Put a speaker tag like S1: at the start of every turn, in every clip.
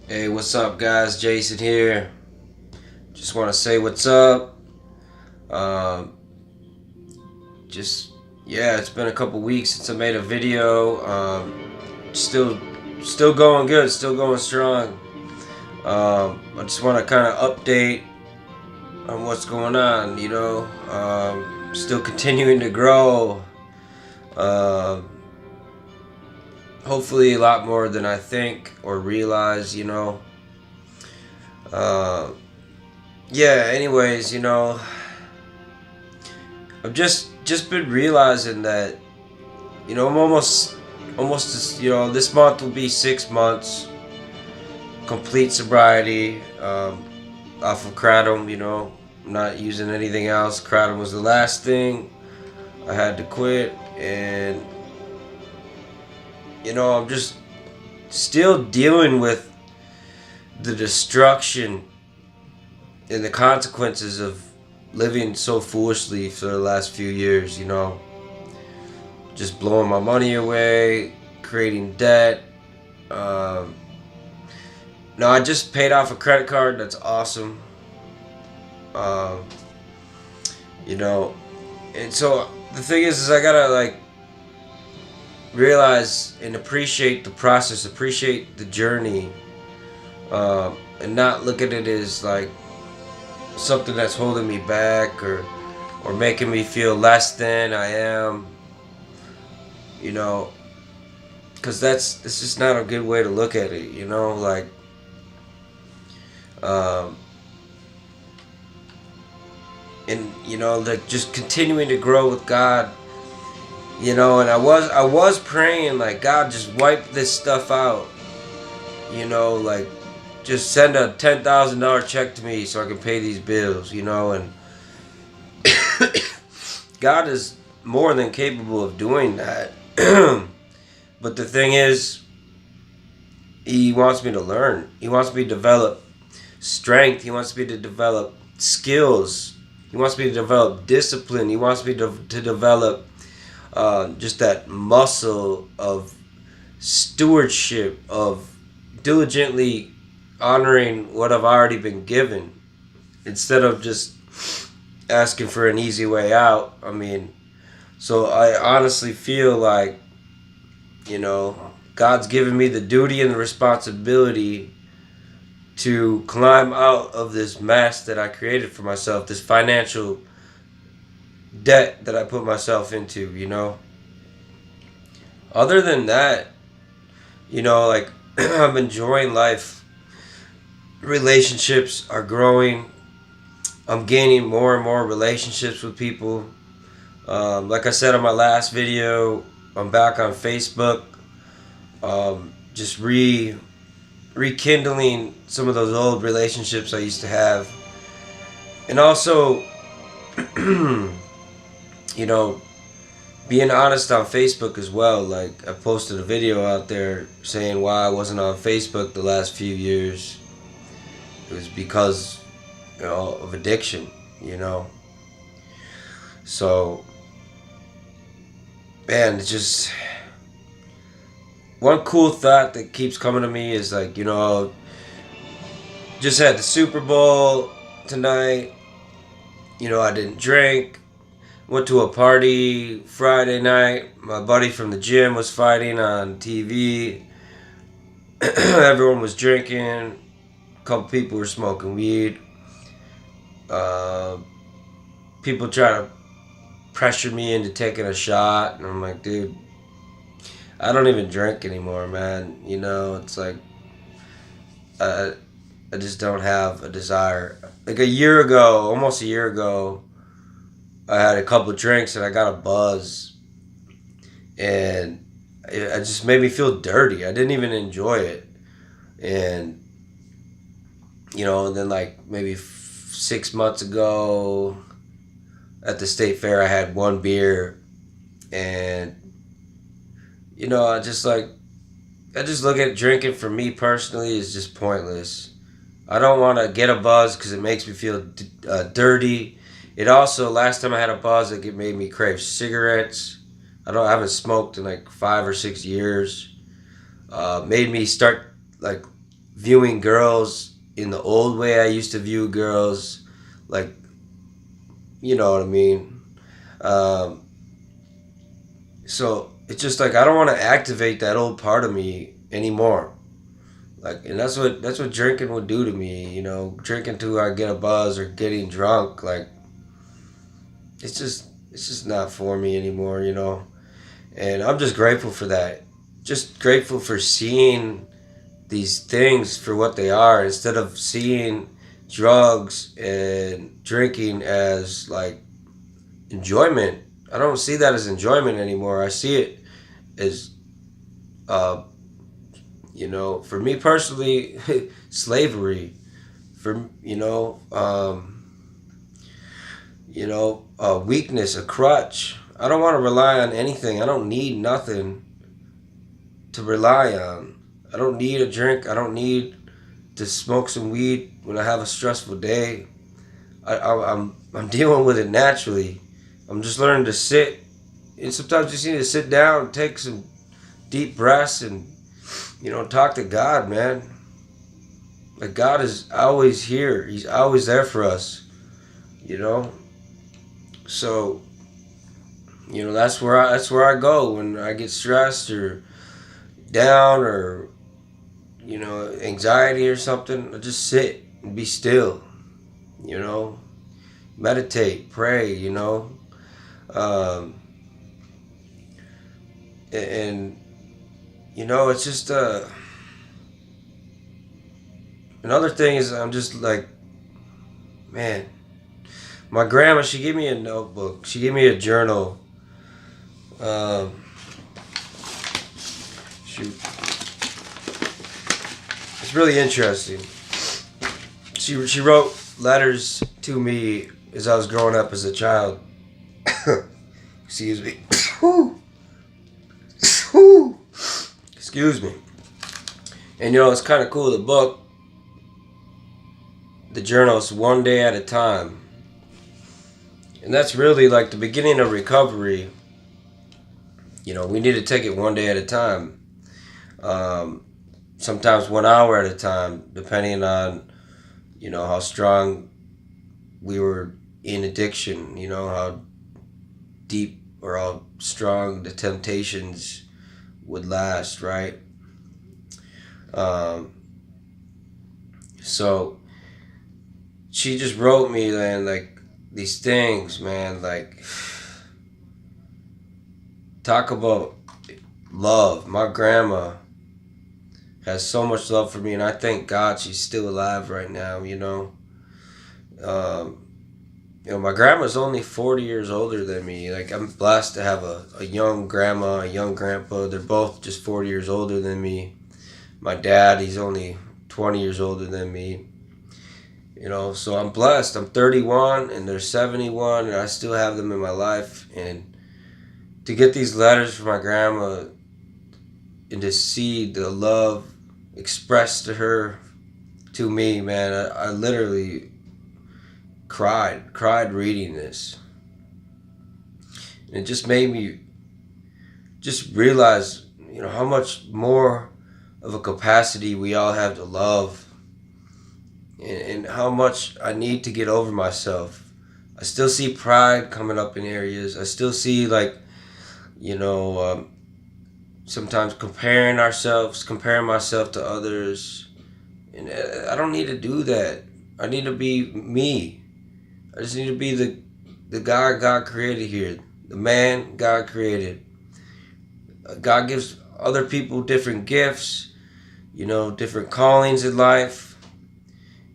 S1: Hey, what's up, guys? Jason here. Just want to say what's up. Um, just yeah, it's been a couple weeks since I made a video. Still, still going good. Still going strong. I just want to kind of update on what's going on. Still continuing to grow. Um, Hopefully, a lot more than I think or realize. Uh, yeah. Anyways, I've just been realizing that I'm almost this month will be 6 months complete sobriety, off of kratom. I'm not using anything else. Kratom was the last thing I had to quit, and I'm just still dealing with the destruction and the consequences of living so foolishly for the last few years. Just blowing my money away, creating debt. Um, no, I just paid off a credit card. That's awesome. Um, you know, and so the thing is I gotta realize and appreciate the process, appreciate the journey, and not look at it as something that's holding me back or making me feel less than I am. You know, because that's just not a good way to look at it. Um, and just continuing to grow with God. And I was praying like, God, just wipe this stuff out. Like, just send a $10,000 check to me so I can pay these bills. And God is more than capable of doing that. But the thing is, He wants me to learn. He wants me to develop strength. He wants me to develop skills. He wants me to develop discipline. He wants me to develop just that muscle of stewardship, of diligently honoring what I've already been given, instead of just asking for an easy way out. So I honestly feel like, God's given me the duty and the responsibility to climb out of this mess that I created for myself, this financial debt that I. Put myself into. Other than that, I'm enjoying life. Relationships are growing. I'm gaining more and more relationships with people. Like I said on my last video, I'm back on Facebook. Just rekindling some of those old relationships I used to have. And also, you know, being honest on Facebook as well. Like, I posted a video out there saying why I wasn't on Facebook the last few years. It was because, of addiction. So, man, it's just one cool thought that keeps coming to me is just had the Super Bowl tonight. I didn't drink. Went to a party Friday night. My buddy from the gym was fighting on TV. Everyone was drinking. A couple people were smoking weed. Uh, People try to pressure me into taking a shot, and I'm like, dude, I don't even drink anymore, man. It's like I, I just don't have a desire. Like a year ago, almost a year ago, I had a couple of drinks and I got a buzz, and it just made me feel dirty. I didn't even enjoy it, and and then like maybe 6 months ago at the state fair, I had one beer, and I just look at drinking for me personally is just pointless. I don't want to get a buzz because it makes me feel dirty. It also, last time I had a buzz, it made me crave cigarettes. I haven't smoked in like 5 or 6 years. Made me start like viewing girls in the old way I used to view girls, like, you know what I mean. Um, so it's just like I don't want to activate that old part of me anymore. Like, and that's what drinking would do to me. Drinking till I get a buzz or getting drunk. Like, it's just not for me anymore. And I'm just grateful for that. Just grateful for seeing these things for what they are instead of seeing drugs and drinking as like enjoyment. I don't see that as enjoyment anymore. I see it as, uh, for me personally, slavery. For a weakness, a crutch. I don't want to rely on anything. I don't need nothing to rely on. I don't need a drink. I don't need to smoke some weed when I have a stressful day. I'm dealing with it naturally. I'm just learning to sit, and sometimes you just need to sit down, take some deep breaths, and talk to God, man. Like, God is always here. He's always there for us. You know. So that's where I go when I get stressed or down or anxiety or something. I just sit and be still. You know, meditate, pray. Um, and it's just another thing is I'm just like, man, my grandma, she gave me a notebook, she gave me a journal. um, Shoot, it's really interesting. She wrote letters to me as I was growing up as a child. Excuse me. Excuse me. And it's kind of cool. The book, the journal, is one day at a time. And that's really like the beginning of recovery. We need to take it one day at a time. Um, Sometimes 1 hour at a time, depending on, how strong we were in addiction, how deep or how strong the temptations would last, right? Um, so she just wrote me, then, like, these things, man, like, talk about love. My grandma has so much love for me, and I thank God she's still alive right now. Um, my grandma's only 40 years older than me. Like, I'm blessed to have a young grandma, a young grandpa. They're both just 40 years older than me. My dad, he's only 20 years older than me. So I'm blessed. I'm 31 and they're 71, and I still have them in my life. And to get these letters from my grandma and to see the love expressed to her, to me, man, I literally cried reading this. And it just made me just realize, how much more of a capacity we all have to love, and how much I need to get over myself. I still see pride coming up in areas. I still see, like, sometimes comparing myself to others. And I don't need to do that. I need to be me. I just need to be the guy God created here, the man God created. God gives other people different gifts, different callings in life.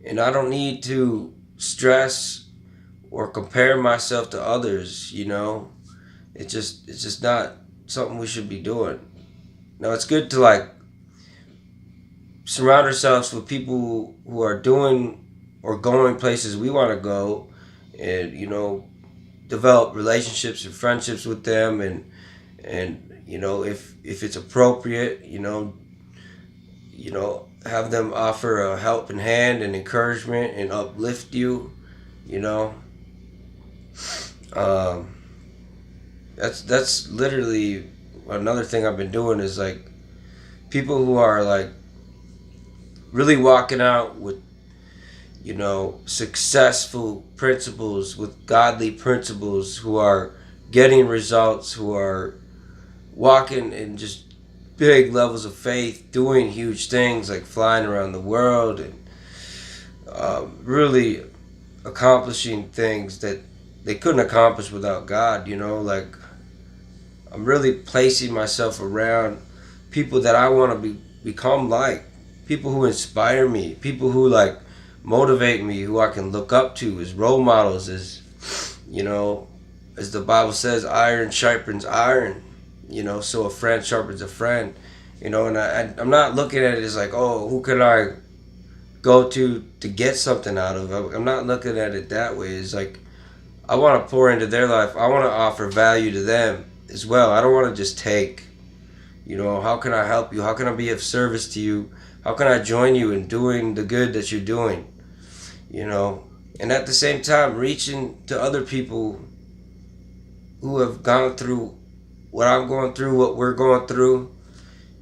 S1: And I don't need to stress or compare myself to others. It's just not something we should be doing. Now, it's good to, like, surround ourselves with people who are doing or going places we want to go, and develop relationships and friendships with them, and if it's appropriate, have them offer a helping hand and encouragement and uplift you. you know um, that's literally another thing I've been doing, is like people who are like really walking out with, successful principles, with godly principles, who are getting results, who are walking in just big levels of faith, doing huge things like flying around the world and really accomplishing things that they couldn't accomplish without God. Like, I'm really placing myself around people that I want to become like, people who inspire me, people who like motivate me, who I can look up to as role models, you know, as the Bible says, iron sharpens iron, so a friend sharpens a friend, and I'm not looking at it as like, oh, who can I go to get something out of. I'm not looking at it that way. It's like, I want to pour into their life. I want to offer value to them as well. I don't want to just take. How can I help you? How can I be of service to you? How can I join you in doing the good that you're doing? And at the same time, reaching to other people who have gone through what I'm going through, what we're going through.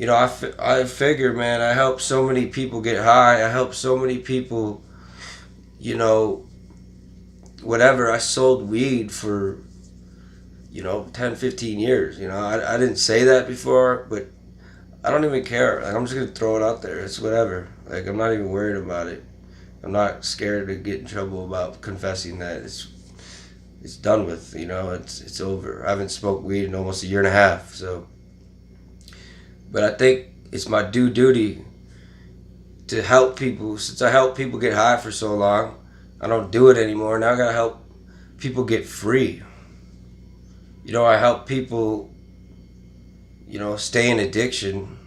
S1: I figure, man, I help so many people get high. I help so many people, whatever. I sold weed for, 10, 15 years. I didn't say that before, but I don't even care. Like, I'm just going to throw it out there. It's whatever. Like, I'm not even worried about it. I'm not scared to get in trouble about confessing that. It's done with, it's over. I haven't smoked weed in almost a year and a half, so. But I think it's my due duty to help people. Since I help people get high for so long, I don't do it anymore. Now I gotta help people get free. I help people, stay in addiction.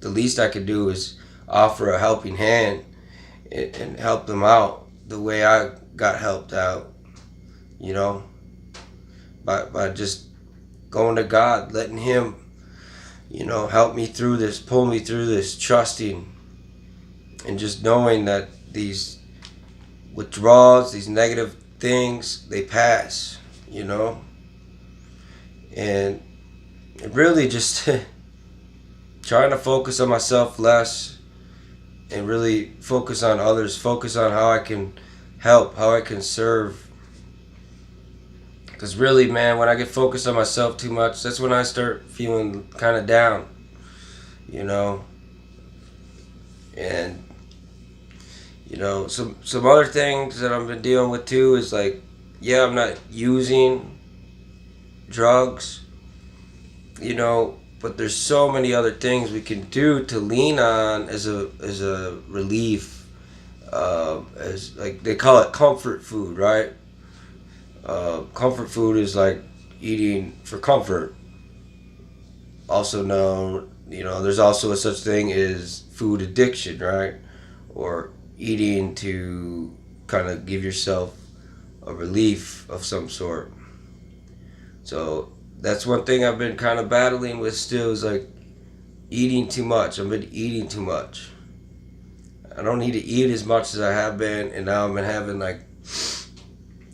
S1: The least I could do is offer a helping hand and help them out the way I got helped out, by just going to God, letting Him, help me through this, pull me through this, trusting, and just knowing that these withdrawals, these negative things, they pass, and really just trying to focus on myself less and really focus on others, focus on how I can help, how I can serve. Because really, man, when I get focused on myself too much, that's when I start feeling kind of down, And, some other things that I've been dealing with too is like, yeah, I'm not using drugs, but there's so many other things we can do to lean on as a relief, as like they call it comfort food, right? Comfort food is like eating for comfort. Also known, there's also a such thing as food addiction, right? Or eating to kind of give yourself a relief of some sort. So that's one thing I've been kind of battling with still, is like eating too much. I've been eating too much. I don't need to eat as much as I have been, and now I've been having like,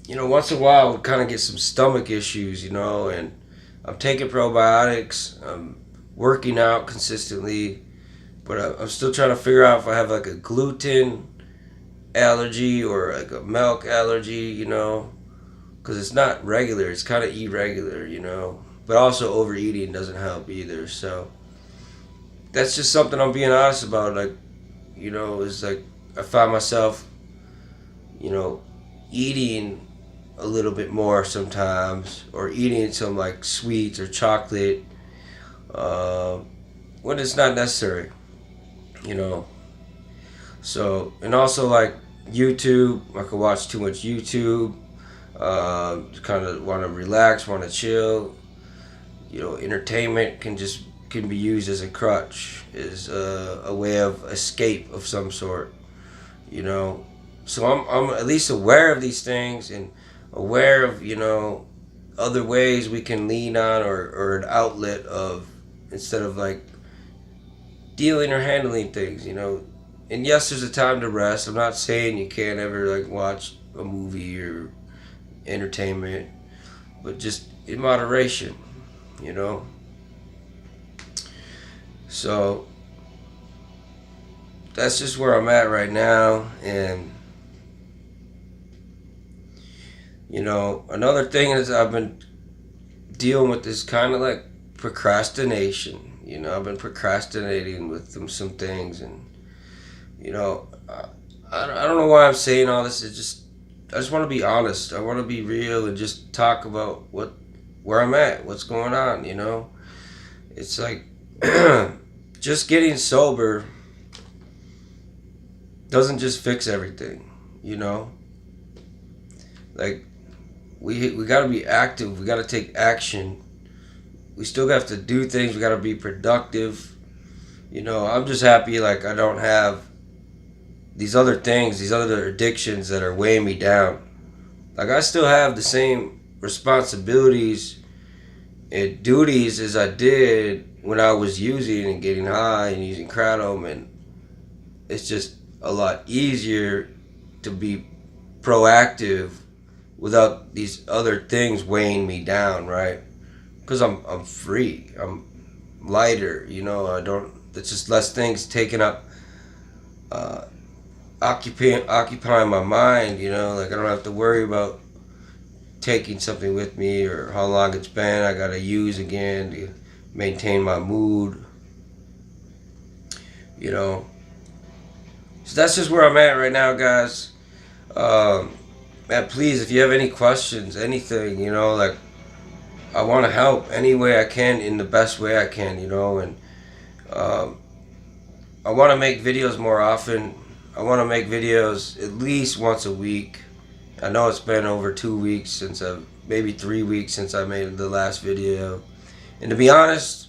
S1: once in a while I kind of get some stomach issues, and I'm taking probiotics, I'm working out consistently, but I'm still trying to figure out if I have like a gluten allergy or like a milk allergy, because it's not regular, it's kind of irregular, but also overeating doesn't help either. So that's just something I'm being honest about. Like, is like I find myself, eating a little bit more sometimes, or eating some like sweets or chocolate when it's not necessary, So, and also like YouTube, I could watch too much YouTube, kind of want to relax, want to chill. Entertainment can be used as a crutch, as a way of escape of some sort, So I'm at least aware of these things, and aware of, other ways we can lean on, or an outlet of, instead of like dealing or handling things, And yes, there's a time to rest. I'm not saying you can't ever like watch a movie or entertainment, but just in moderation, So that's just where I'm at right now. And another thing is I've been dealing with this kind of like procrastination. I've been procrastinating with some things, and I don't know why I'm saying all this. I just want to be honest. I want to be real and just talk about where I'm at, what's going on. It's like just getting sober doesn't just fix everything. Like we got to be active. We got to take action. We still have to do things. We got to be productive. I'm just happy like I don't have these other things, these other addictions that are weighing me down. Like I still have the same responsibilities and duties as I did when I was using and getting high and using kratom, and it's just a lot easier to be proactive without these other things weighing me down, right? Because I'm free, I'm lighter, I don't. It's just less things taking up, occupying my mind. Like I don't have to worry about taking something with me or how long it's been. I gotta use again to maintain my mood. So that's just where I'm at right now, guys. Man, please, if you have any questions, anything, like I want to help any way I can in the best way I can, and I want to make videos more often. I want to make videos at least once a week. I know it's been over 2 weeks maybe 3 weeks since I made the last video. And to be honest,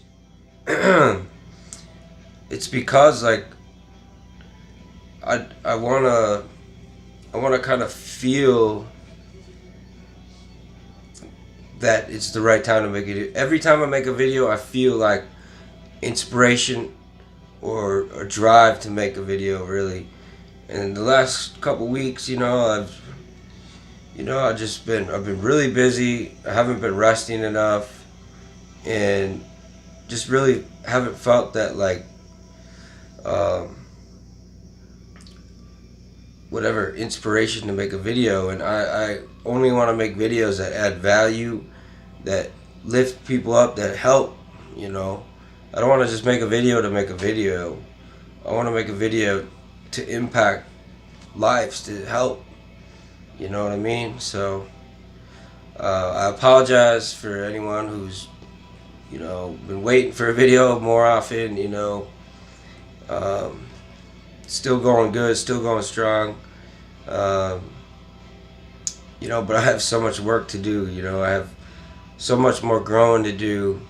S1: it's because like I wanna kind of feel that it's the right time to make it. Every time I make a video, I feel like inspiration or a drive to make a video, really. And the last couple weeks, I've been really busy. I haven't been resting enough, and just really haven't felt that like whatever inspiration to make a video. And I only want to make videos that add value, that lift people up, that help. I don't want to just make a video to make a video. I want to make a video to impact lives, to help. You know what I mean? So I apologize for anyone who's been waiting for a video more often. Still going good, still going strong. But I have so much work to do. I have so much more growing to do.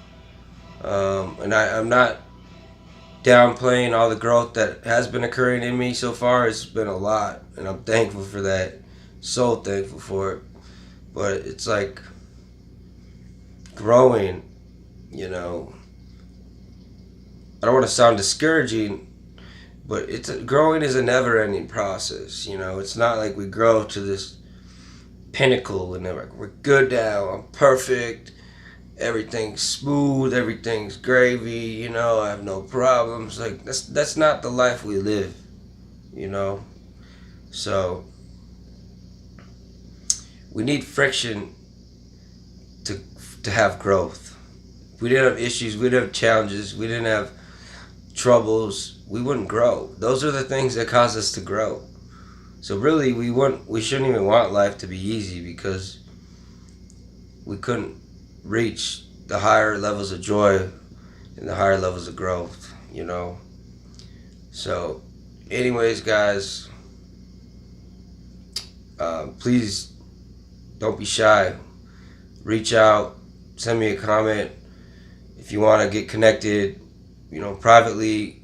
S1: And I'm not downplaying all the growth that has been occurring in me so far. It's been a lot, and I'm thankful for that. So thankful for it. But it's like growing, I don't want to sound discouraging, but growing is a never-ending process. It's not like we grow to this pinnacle and we're good now, I'm perfect, everything's smooth, everything's gravy, I have no problems. Like that's not the life we live, So we need friction to have growth. If we didn't have issues, we didn't have challenges, we didn't have troubles, we wouldn't grow. Those are the things that cause us to grow. So really, we shouldn't even want life to be easy, because we couldn't reach the higher levels of joy and the higher levels of growth, So anyways, guys, please don't be shy. Reach out, send me a comment. If you want to get connected, privately,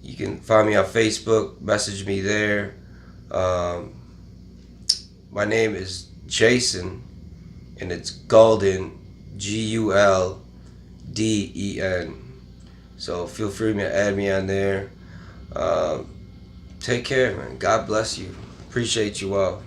S1: you can find me on Facebook, message me there. My name is Jason, and it's Gulden, Gulden. So feel free to add me on there. Take care, man. God bless you. Appreciate you all.